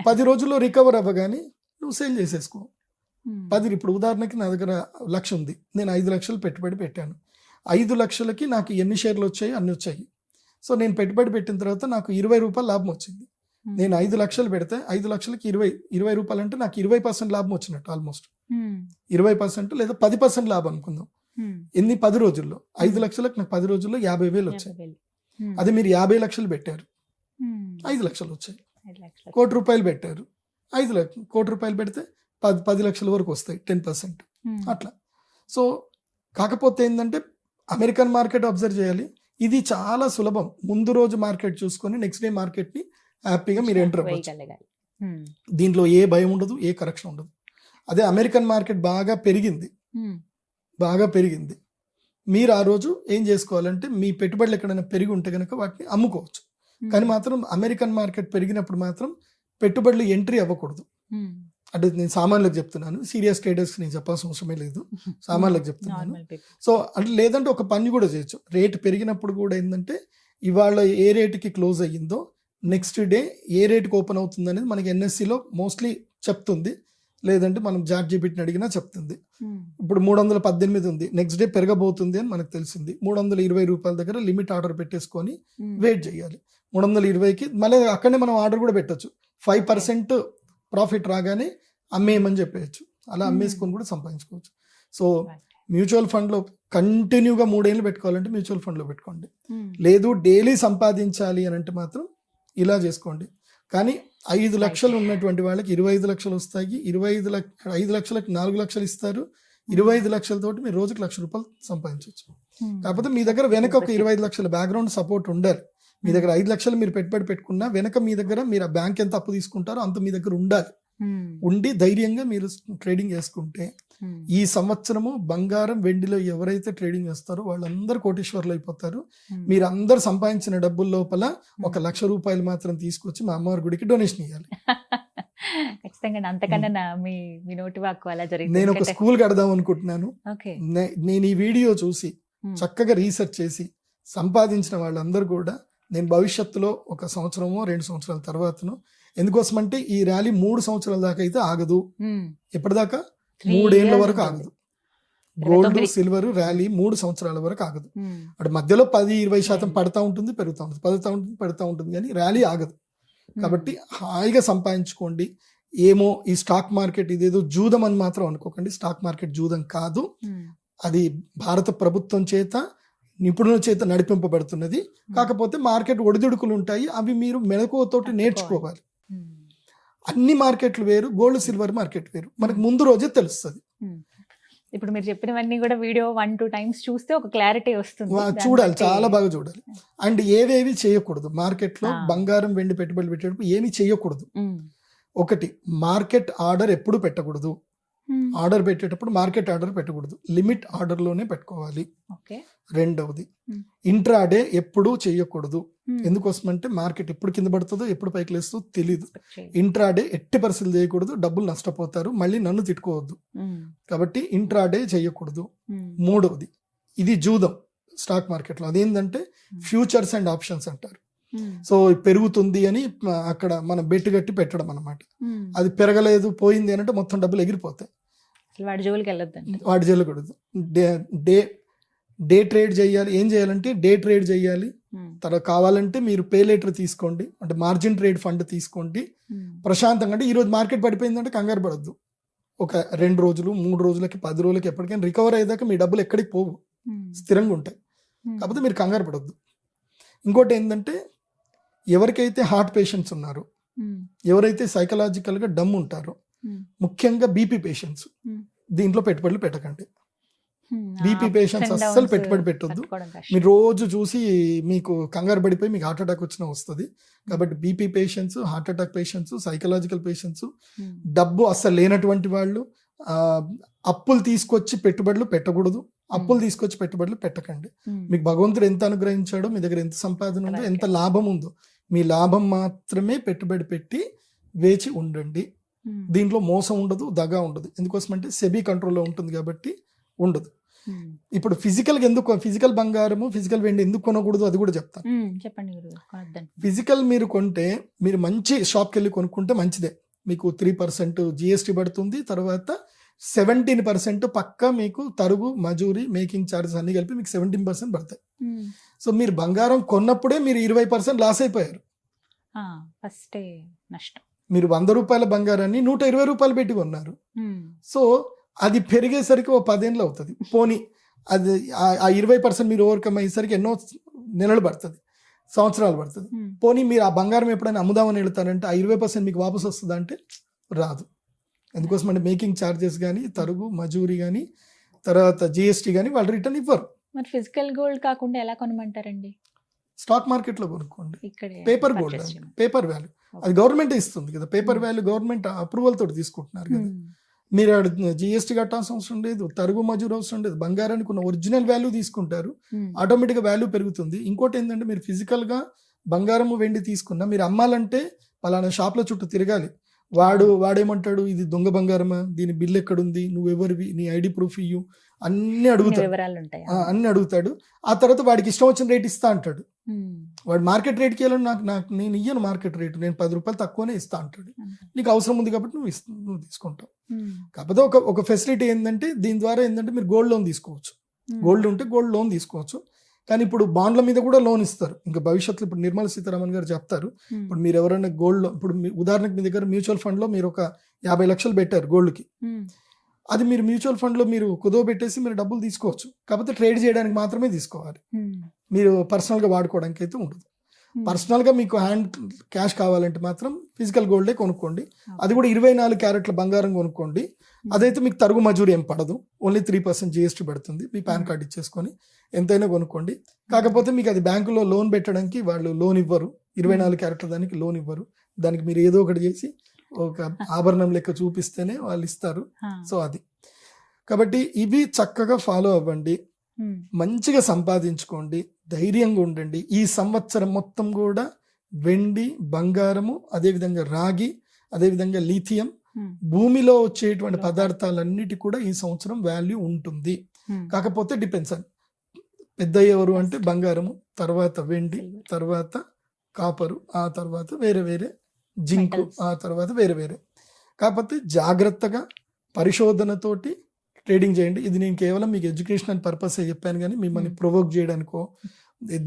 Speaker 3: 10 రోజుల్లో రికవర్ అవ్వగానే నువ్వు సేల్ చేసేసుకో. 10 ఇప్పుడు ఉదాహరణకి నా దగ్గర 1,00,000 ఉంది, నేను 5,00,000 పెట్టుబడి పెట్టాను, 5,00,000కి నాకు ఎన్ని షేర్లు వచ్చాయి, అన్ని వచ్చాయి. సో నేను పెట్టుబడి పెట్టిన తర్వాత నాకు ₹20 లాభం వచ్చింది. నేను 5,00,000 పెడితే 5,00,000కి 20 రూపాయలు అంటే నాకు 20% లాభం వచ్చినట్టు, ఆల్మోస్ట్ 20% లేదా 10% లాభం అనుకుందాం. ఎన్ని 10 రోజుల్లో 5,00,000కి నాకు 10 రోజుల్లో 50,000 వచ్చాయి. అది మీరు 50,00,000 పెట్టారు, 5,00,000 వచ్చాయి. ₹1,00,000 పెట్టారు, 5,00,000. ₹1,00,000 పెడితే 10 లక్షల వరకు వస్తాయి, 10%. అట్లా. సో కాకపోతే ఏంటంటే అమెరికన్ మార్కెట్ అబ్జర్వ్ చేయాలి, ఇది చాలా సులభం. ముందు రోజు మార్కెట్ చూసుకొని నెక్స్ట్ డే మార్కెట్ని హ్యాపీగా మీరు ఎంటర్ అవ్వచ్చు. దీంట్లో ఏ భయం ఉండదు, ఏ కరెక్షన్ ఉండదు. అదే అమెరికన్ మార్కెట్ బాగా పెరిగింది, మీరు ఆ రోజు ఏం చేసుకోవాలంటే, మీ పెట్టుబడులు ఎక్కడైనా పెరిగి ఉంటే కనుక వాటిని అమ్ముకోవచ్చు. కానీ మాత్రం అమెరికన్ మార్కెట్ పెరిగినప్పుడు మాత్రం పెట్టుబడులు ఎంట్రీ అవ్వకూడదు. అంటే నేను సామాన్యులకు చెప్తున్నాను, సీరియస్ ట్రేడర్స్ నేను చెప్పాల్సిన అవసరమే లేదు, సామాన్యులకు చెప్తున్నాను. సో అంటే లేదంటే ఒక పని కూడా చేయొచ్చు, రేట్ పెరిగినప్పుడు కూడా ఏంటంటే, ఇవాళ ఏ రేటుకి క్లోజ్ అయ్యిందో నెక్స్ట్ డే ఏ రేటుకి ఓపెన్ అవుతుంది అనేది మనకి NSEలో మోస్ట్లీ చెప్తుంది, లేదంటే మనం ChatGPTని అడిగినా చెప్తుంది. ఇప్పుడు 318 ఉంది, నెక్స్ట్ డే పెరగబోతుంది అని మనకు తెలిసింది, ₹320 దగ్గర లిమిట్ ఆర్డర్ పెట్టేసుకొని వెయిట్ చేయాలి. 320కి మళ్ళీ అక్కడనే మనం ఆర్డర్ కూడా పెట్టచ్చు, 5% ప్రాఫిట్ రాగానే అమ్మేయమని చెప్పేయచ్చు, అలా అమ్మేసుకొని కూడా సంపాదించుకోవచ్చు. సో మ్యూచువల్ ఫండ్లో కంటిన్యూగా 3 ఏళ్ళు పెట్టుకోవాలంటే మ్యూచువల్ ఫండ్లో పెట్టుకోండి, లేదు డైలీ సంపాదించాలి అని అంటే మాత్రం ఇలా చేసుకోండి. కానీ 5 లక్షలు ఉన్నటువంటి వాళ్ళకి 25 లక్షలు వస్తాయి, 5 లక్షలకు 4 లక్షలు ఇస్తారు, 25 లక్షలతోటి మీరు రోజుకి ₹1,00,000 సంపాదించవచ్చు. కాకపోతే మీ దగ్గర వెనక ఒక 25 లక్షల బ్యాక్గ్రౌండ్ సపోర్ట్ ఉండాలి. మీ దగ్గర 5 లక్షలు మీరు పెట్టుబడి పెట్టుకున్నా వెనక మీ దగ్గర మీరు ఆ బ్యాంక్ ఎంత అప్పు తీసుకుంటారో అంత మీ దగ్గర ఉండాలి. ఉండి ధైర్యంగా మీరు ట్రేడింగ్ చేసుకుంటే ఈ సంవత్సరము బంగారం వెండిలో ఎవరైతే ట్రేడింగ్ చేస్తారో వాళ్ళందరూ కోటీశ్వర్లు అయిపోతారు. మీరు అందరు సంపాదించిన డబ్బుల లోపల ₹1,00,000 మాత్రం తీసుకొచ్చి మా అమ్మవారి గుడికి డొనేషన్ ఇవ్వాలి.
Speaker 2: ఖచ్చితంగా అంతకన్నా మీ నోటి వాక్కు అలా జరిగింది.
Speaker 3: నేను ఒక స్కూల్ కడదాం అనుకుంటున్నాను.
Speaker 2: ఓకే.
Speaker 3: నేను ఈ వీడియో చూసి చక్కగా రీసెర్చ్ చేసి సంపాదించిన వాళ్ళందరూ కూడా నేను భవిష్యత్తులో 1 సంవత్సరమో 2 సంవత్సరాల తర్వాతను, ఎందుకోసమంటే ఈ ర్యాలీ 3 సంవత్సరాల దాకా అయితే ఆగదు. ఎప్పటిదాకా 3 ఏళ్ల వరకు ఆగదు. గోల్డ్ సిల్వర్ ర్యాలీ 3 సంవత్సరాల వరకు ఆగదు. అటు మధ్యలో 10-20% పడతా ఉంటుంది, పెరుగుతూ ఉంటుంది, పడుతూ ఉంటుంది, కానీ ర్యాలీ ఆగదు. కాబట్టి హాయిగా సంపాదించుకోండి. ఏమో ఈ స్టాక్ మార్కెట్ ఇదేదో జూదం అని మాత్రం అనుకోకండి. స్టాక్ మార్కెట్ జూదం కాదు. అది భారత ప్రభుత్వం చేత నిపుణుల చేత నడిపింపబడుతున్నది. కాకపోతే మార్కెట్ ఒడిదుడుకులు ఉంటాయి, అవి మీరు మెలకువతోటి నేర్చుకోవాలి. అన్ని మార్కెట్లు వేరు, గోల్డ్ సిల్వర్ మార్కెట్ వేరు, మనకు ముందు రోజే తెలుస్తుంది.
Speaker 2: ఇప్పుడు మీరు చెప్పినవన్నీ కూడా వీడియో 1-2 టైమ్స్ చూస్తే ఒక క్లారిటీ వస్తుంది.
Speaker 3: చూడాలి, చాలా బాగా చూడాలి. అండ్ ఏవేవి చేయకూడదు మార్కెట్లో, బంగారం వెండి పెట్టుబడులు పెట్టేటప్పుడు ఏమి చేయకూడదు. ఒకటి, మార్కెట్ ఆర్డర్ ఎప్పుడు పెట్టకూడదు. ఆర్డర్ పెట్టేటప్పుడు మార్కెట్ ఆర్డర్ పెట్టకూడదు, లిమిట్ ఆర్డర్లోనే పెట్టుకోవాలి. రెండవది, ఇంట్రాడే ఎప్పుడూ చేయకూడదు. ఎందుకోసమంటే మార్కెట్ ఎప్పుడు కింద పడుతుందో ఎప్పుడు పైకి లేస్తుందో తెలీదు. ఇంట్రాడే ఎట్టి పరిస్థితులు చేయకూడదు, డబ్బులు నష్టపోతారు, మళ్ళీ నన్ను తిట్టుకోవద్దు. కాబట్టి ఇంట్రాడే చేయకూడదు. మూడవది, ఇది జూదం స్టాక్ మార్కెట్లో. అదేంటంటే ఫ్యూచర్స్ అండ్ ఆప్షన్స్ అంటారు. సో పెరుగుతుంది అని అక్కడ మనం బెట్టు కట్టి పెట్టడం అనమాట. అది పెరగలేదు, పోయింది అని అంటే మొత్తం డబ్బులు ఎగిరిపోతాయి.
Speaker 2: వాడి జోలికి వెళ్ళొద్దండి,
Speaker 3: వాడి జోలికూడదు. డే ట్రేడ్ చేయాలి. ఏం చేయాలంటే డే ట్రేడ్ చేయాలి. తర్వాత కావాలంటే మీరు పే లేటర్ తీసుకోండి, అంటే మార్జిన్ ట్రేడ్ ఫండ్ తీసుకోండి. ప్రశాంతంగా, అంటే ఈరోజు మార్కెట్ పడిపోయిందంటే కంగారు పడద్దు. ఒక 2 రోజులు 3 రోజులకి 10 రోజులకి ఎప్పటికైనా రికవర్ అయ్యేదాకా మీ డబ్బులు ఎక్కడికి పోవు, స్థిరంగా ఉంటాయి. కాకపోతే మీరు కంగారు పడద్దు. ఇంకోటి ఏంటంటే, ఎవరికైతే హార్ట్ పేషెంట్స్ ఉన్నారో, ఎవరైతే సైకలాజికల్గా డమ్ ఉంటారో, ముఖ్యంగా బీపీ పేషెంట్స్, దీంట్లో పెట్టుబడులు పెట్టకండి. బీపీ పేషెంట్స్ అస్సలు పెట్టుబడి పెట్టొద్దు. మీరు రోజు చూసి మీకు కంగారు పడిపోయి మీకు హార్ట్ అటాక్ వచ్చినా వస్తుంది. కాబట్టి BP patients, heart attack patients, psychological patients, డబ్బు అస్సలు లేనటువంటి వాళ్ళు, అప్పులు తీసుకొచ్చి పెట్టుబడులు పెట్టకూడదు. అప్పులు తీసుకొచ్చి పెట్టుబడులు పెట్టకండి. మీకు భగవంతుడు ఎంత అనుగ్రహించాడో, మీ దగ్గర ఎంత సంపాదన ఉందో, ఎంత లాభం ఉందో, మీ లాభం మాత్రమే పెట్టుబడి పెట్టి వేచి ఉండండి. దీంట్లో మోసం ఉండదు, దగా ఉండదు. ఎందుకోసమంటే సెబీ కంట్రోల్లో ఉంటుంది కాబట్టి ఉండదు. ఇప్పుడు ఫిజికల్ బంగారము, ఫిజికల్ వెండి ఎందుకు కొనకూడదు అది కూడా చెప్తాను.
Speaker 2: చెప్పండి.
Speaker 3: ఫిజికల్ మీరు కొంటే, మీరు మంచి షాప్కి వెళ్ళి కొనుక్కుంటే మంచిదే. మీకు 3% జిఎస్టీ పడుతుంది. తర్వాత 17% పక్కా మీకు తరుగు, మజూరీ, మేకింగ్ ఛార్జెస్ అన్ని కలిపి మీకు 17% పడతాయి. సో మీరు బంగారం కొన్నప్పుడే మీరు 20% లాస్ అయిపోయారు.
Speaker 2: ఫస్టే నష్టం.
Speaker 3: మీరు ₹100 బంగారాన్ని ₹120 పెట్టి కొన్నారు. సో అది పెరిగేసరికి 10 ఏళ్ళు అవుతుంది. పోనీ అది ఆ 20% మీరు ఓవర్కమ్ అయ్యేసరికి ఎన్నో నెలలు పడుతుంది, సంవత్సరాలు పడుతుంది. పోనీ మీరు ఆ బంగారం ఎప్పుడైనా అమ్ముదామని వెళ్తారంటే ఆ 20% మీకు వాపసు వస్తుందా అంటే రాదు. ఎందుకోసం అంటే మేకింగ్ ఛార్జెస్ కానీ, తరుగు, మజూరీ కానీ, తర్వాత జిఎస్టీ కానీ వాళ్ళు రిటర్న్ ఇవ్వరు.
Speaker 2: మరి ఫిజికల్ గోల్డ్ కాకుండా ఎలా కొనమంటారండి?
Speaker 3: స్టాక్ మార్కెట్లో కొనుక్కోండి. పేపర్ గోల్డ్, పేపర్ వాల్యూ అది గవర్నమెంట్ ఇస్తుంది కదా. పేపర్ వాల్యూ గవర్నమెంట్ అప్రూవల్ తోటి తీసుకుంటున్నారు కదా. మీరు జిఎస్టీ కట్టాల్సిన అవసరం లేదు, తరుగు మజూరు అవసరం లేదు. బంగారానికి ఉన్న ఒరిజినల్ వాల్యూ తీసుకుంటారు, ఆటోమేటిక్గా వాల్యూ పెరుగుతుంది. ఇంకోటి ఏంటంటే, మీరు ఫిజికల్గా బంగారము వెండి తీసుకున్నా మీరు అమ్మాలంటే పలానా షాప్ల చుట్టూ తిరగాలి. వాడేమంటాడు, ఇది దొంగ బంగారమా, దీని బిల్ ఎక్కడుంది, నువ్వెవరివి, నీ ఐడి ప్రూఫ్ ఇయ్యు, అన్ని అడుగుతాడు. ఆ తర్వాత వాడికి ఇష్టం వచ్చిన రేట్ ఇస్తా అంటాడు. వాడు మార్కెట్ రేట్కి వెళ్ళాడు, నాకు నేను ఇయ్యను మార్కెట్ రేటు, నేను ₹10 తక్కువనే ఇస్తా అంటాడు. నీకు అవసరం ఉంది కాబట్టి నువ్వు తీసుకుంటావు. కాకపోతే ఒక ఫెసిలిటీ ఏంటంటే, దీని ద్వారా ఏంటంటే మీరు గోల్డ్ లోన్ తీసుకోవచ్చు. గోల్డ్ ఉంటే గోల్డ్ లోన్ తీసుకోవచ్చు. కానీ ఇప్పుడు బాండ్ల మీద కూడా లోన్ ఇస్తారు. ఇంకా భవిష్యత్తులో ఇప్పుడు నిర్మలా సీతారామన్ గారు చెప్తారు. ఇప్పుడు మీరు ఎవరైనా గోల్డ్, ఇప్పుడు ఉదాహరణకు మీ దగ్గర మ్యూచువల్ ఫండ్ లో మీరు ఒక 50 లక్షలు పెట్టారు గోల్డ్కి, అది మీరు మ్యూచువల్ ఫండ్ లో మీరు కుదో పెట్టేసి మీరు డబ్బులు తీసుకోవచ్చు. కాకపోతే ట్రేడ్ చేయడానికి మాత్రమే తీసుకోవాలి, మీరు పర్సనల్ గా వాడుకోవడానికి అయితే ఉండదు. పర్సనల్గా మీకు హ్యాండ్ క్యాష్ కావాలంటే మాత్రం ఫిజికల్ గోల్డే కొనుక్కోండి. అది కూడా 24 క్యారెట్ల బంగారం కొనుక్కోండి. అదైతే మీకు తరుగు మజూరి ఏం పడదు, ఓన్లీ 3% GST పడుతుంది. మీ పాన్ కార్డ్ ఇచ్చేసుకొని ఎంతైనా కొనుక్కోండి. కాకపోతే మీకు అది బ్యాంకులో లోన్ పెట్టడానికి వాళ్ళు లోన్ ఇవ్వరు, 24 క్యారెట్ల దానికి లోన్ ఇవ్వరు. దానికి మీరు ఏదో ఒకటి చేసి ఒక ఆభరణం లెక్క చూపిస్తేనే వాళ్ళు ఇస్తారు. సో అది కాబట్టి ఇవి చక్కగా ఫాలో అవ్వండి, మంచిగా సంపాదించుకోండి, ధైర్యంగా ఉండండి. ఈ సంవత్సరం మొత్తం కూడా వెండి, బంగారము, అదేవిధంగా రాగి, అదేవిధంగా లిథియం, భూమిలో వచ్చేటువంటి పదార్థాలన్నిటి కూడా ఈ సంవత్సరం వాల్యూ ఉంటుంది. కాకపోతే డిపెండ్స్ అని పెద్ద ఎవరు అంటే బంగారము, తర్వాత వెండి, తర్వాత కాపరు, ఆ తర్వాత వేరే వేరే జింకు, ఆ తర్వాత వేరే వేరే. కాకపోతే జాగ్రత్తగా పరిశోధనతోటి ట్రేడింగ్ చేయండి. ఇది నేను కేవలం మీకు ఎడ్యుకేషనల్ పర్పస్ చెప్పాను కానీ మిమ్మల్ని ప్రొవోక్ చేయడానికో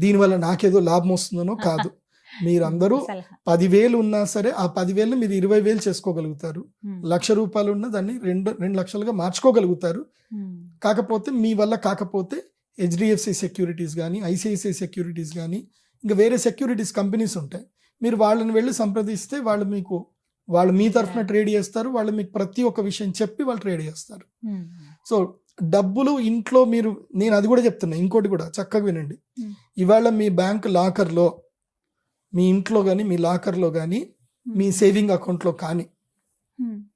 Speaker 3: దీనివల్ల నాకేదో లాభం వస్తుందనో కాదు. మీరందరూ 10,000 ఉన్నా సరే ఆ 10,000 మీరు 20,000 చేసుకోగలుగుతారు. ₹1,00,000 ఉన్నా దాన్ని 2 లక్షలుగా మార్చుకోగలుగుతారు. కాకపోతే మీ వల్ల కాకపోతే HDFC సెక్యూరిటీస్ కానీ, ICICI సెక్యూరిటీస్ కానీ, ఇంకా వేరే సెక్యూరిటీస్ కంపెనీస్ ఉంటాయి. మీరు వాళ్ళని వెళ్ళి సంప్రదిస్తే వాళ్ళు మీ తరఫున ట్రేడ్ చేస్తారు. వాళ్ళు మీకు ప్రతి ఒక్క విషయం చెప్పి వాళ్ళు ట్రేడ్ చేస్తారు. సో డబ్బులు ఇంట్లో నేను అది కూడా చెప్తున్నా, ఇంకోటి కూడా చక్కగా వినండి. ఇవాళ మీ బ్యాంక్ లాకర్లో, మీ ఇంట్లో కానీ మీ లాకర్లో కానీ, మీ సేవింగ్ అకౌంట్లో కానీ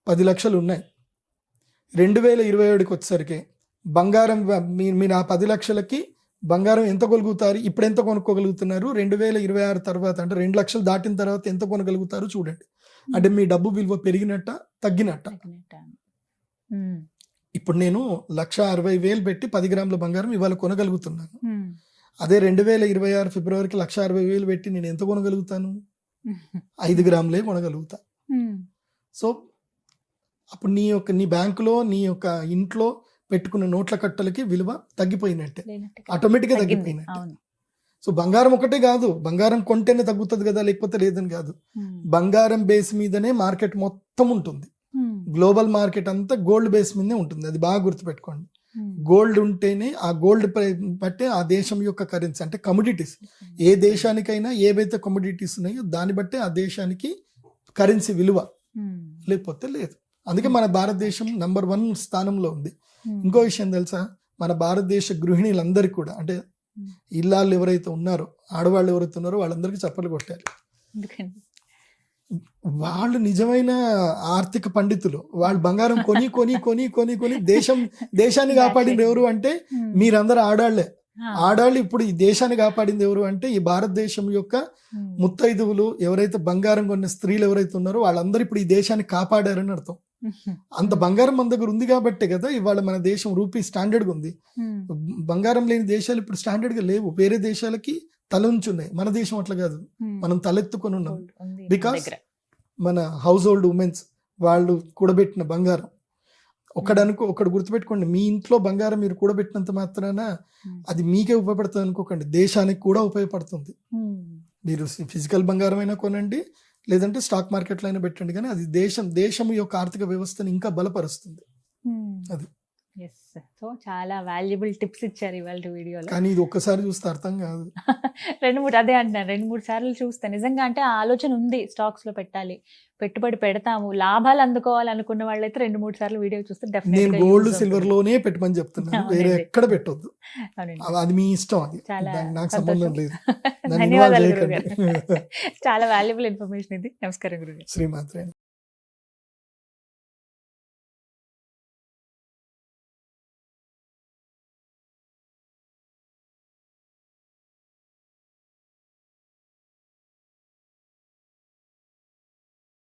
Speaker 3: 10 లక్షలు ఉన్నాయి. 2027కి వచ్చేసరికి బంగారం మీరు ఆ 10 లక్షలకి బంగారం ఎంత కొనుగలుగుతారు, ఇప్పుడు ఎంత కొనుక్కోగలుగుతున్నారు, 2026 తర్వాత అంటే 2 లక్షలు దాటిన తర్వాత ఎంత కొనగలుగుతారు చూడండి. అంటే మీ డబ్బు విలువ పెరిగినట్ట తగ్గినట్ట. ఇప్పుడు నేను 1,60,000 పెట్టి 10 గ్రాముల బంగారం ఇవాళ కొనగలుగుతున్నాను. అదే 2026 ఫిబ్రవరికి 1,60,000 పెట్టి నేను ఎంత కొనగలుగుతాను? 5 గ్రాములే కొనగలుగుతా. సో అప్పుడు నీ బ్యాంకులో, నీ యొక్క ఇంట్లో పెట్టుకున్న నోట్ల కట్టలకి విలువ తగ్గిపోయినట్టే, ఆటోమేటిక్గా తగ్గిపోయినట్టే. సో బంగారం ఒకటే కాదు, బంగారం కొంటేనే తగ్గుతుంది కదా, లేకపోతే లేదని కాదు. బంగారం బేస్ మీదనే మార్కెట్ మొత్తం ఉంటుంది. గ్లోబల్ మార్కెట్ అంతా గోల్డ్ బేస్ మీదనే ఉంటుంది. అది బాగా గుర్తుపెట్టుకోండి. గోల్డ్ ఉంటేనే ఆ గోల్డ్ బట్టే ఆ దేశం యొక్క కరెన్సీ, అంటే కమోడిటీస్. ఏ దేశానికైనా ఏవైతే కమోడిటీస్ ఉన్నాయో దాన్ని బట్టే ఆ దేశానికి కరెన్సీ విలువ, లేకపోతే లేదు. అందుకే మన భారతదేశం నంబర్ 1 స్థానంలో ఉంది. ఇంకో విషయం తెలుసా, మన భారతదేశ గృహిణీలందరికీ కూడా, అంటే ఇల్లాళ్ళు ఎవరైతే ఉన్నారో, ఆడవాళ్ళు ఎవరైతే ఉన్నారో వాళ్ళందరికీ చప్పట్లు కొట్టారు. వాళ్ళు నిజమైన ఆర్థిక పండితులు. వాళ్ళు బంగారం కొని కొని కొని కొని కొని దేశాన్ని కాపాడింది ఎవరు అంటే మీరందరూ ఆడాళ్లే. ఆడాళ్ళు ఇప్పుడు ఈ దేశాన్ని కాపాడింది ఎవరు అంటే ఈ భారతదేశం యొక్క ముత్తైదువులు, ఎవరైతే బంగారం కొన్న స్త్రీలు ఎవరైతే ఉన్నారో వాళ్ళందరూ ఇప్పుడు ఈ దేశాన్ని కాపాడారని అర్థం. అంత బంగారం మన దగ్గర ఉంది కాబట్టే కదా ఇవాళ మన దేశం రూపీ స్టాండర్డ్గా ఉంది. బంగారం లేని దేశాలు ఇప్పుడు స్టాండర్డ్గా లేవు. వేరే దేశాలకి తల ఉంచున్నాయి, మన దేశం అట్లా కాదు. మనం తలెత్తుకొని ఉన్నాం. బికాస్ మన హౌస్ హోల్డ్ ఉమెన్స్ వాళ్ళు కూడబెట్టిన బంగారం. ఒకడు గుర్తుపెట్టుకోండి, మీ ఇంట్లో బంగారం మీరు కూడబెట్టినంత మాత్రాన అది మీకే ఉపయోగపడుతుంది అనుకోకండి, దేశానికి కూడా ఉపయోగపడుతుంది. మీరు ఫిజికల్ బంగారం అయినా కొనండి, లేదంటే స్టాక్ మార్కెట్లో అయినా పెట్టండి, కానీ అది దేశం యొక్క ఆర్థిక వ్యవస్థను ఇంకా బలపరుస్తుంది. అది
Speaker 2: సో చాలా వాల్యుబుల్ టిప్స్ ఇచ్చారు ఇవాళ వీడియోలో.
Speaker 3: కానీ ఇది ఒక్కసారి చూస్తే అర్థం కాదు.
Speaker 2: 2-3 అదే అంటున్నాను, 2-3 సార్లు చూస్తే నిజంగా అంటే ఆ ఆలోచన ఉంది, స్టాక్స్ లో పెట్టాలి, పెట్టుబడి పెడతాము, లాభాలు అందుకోవాలనుకున్న వాళ్ళైతే 2-3 సార్లు వీడియో చూస్తే
Speaker 3: నేను గోల్డ్ సిల్వర్ లోనే పెట్టమని చెప్తున్నాను, వేరే ఎక్కడ పెట్టొద్దు. అది మీ ఇష్టం, అది నాకు సంబంధం లేదు.
Speaker 2: ధన్యవాదాలు గురుగారు. చాలా వాల్యుబుల్ ఇన్ఫర్మేషన్ ఇది. నమస్కారం గురుగారు.
Speaker 3: శ్రీమాత్రే.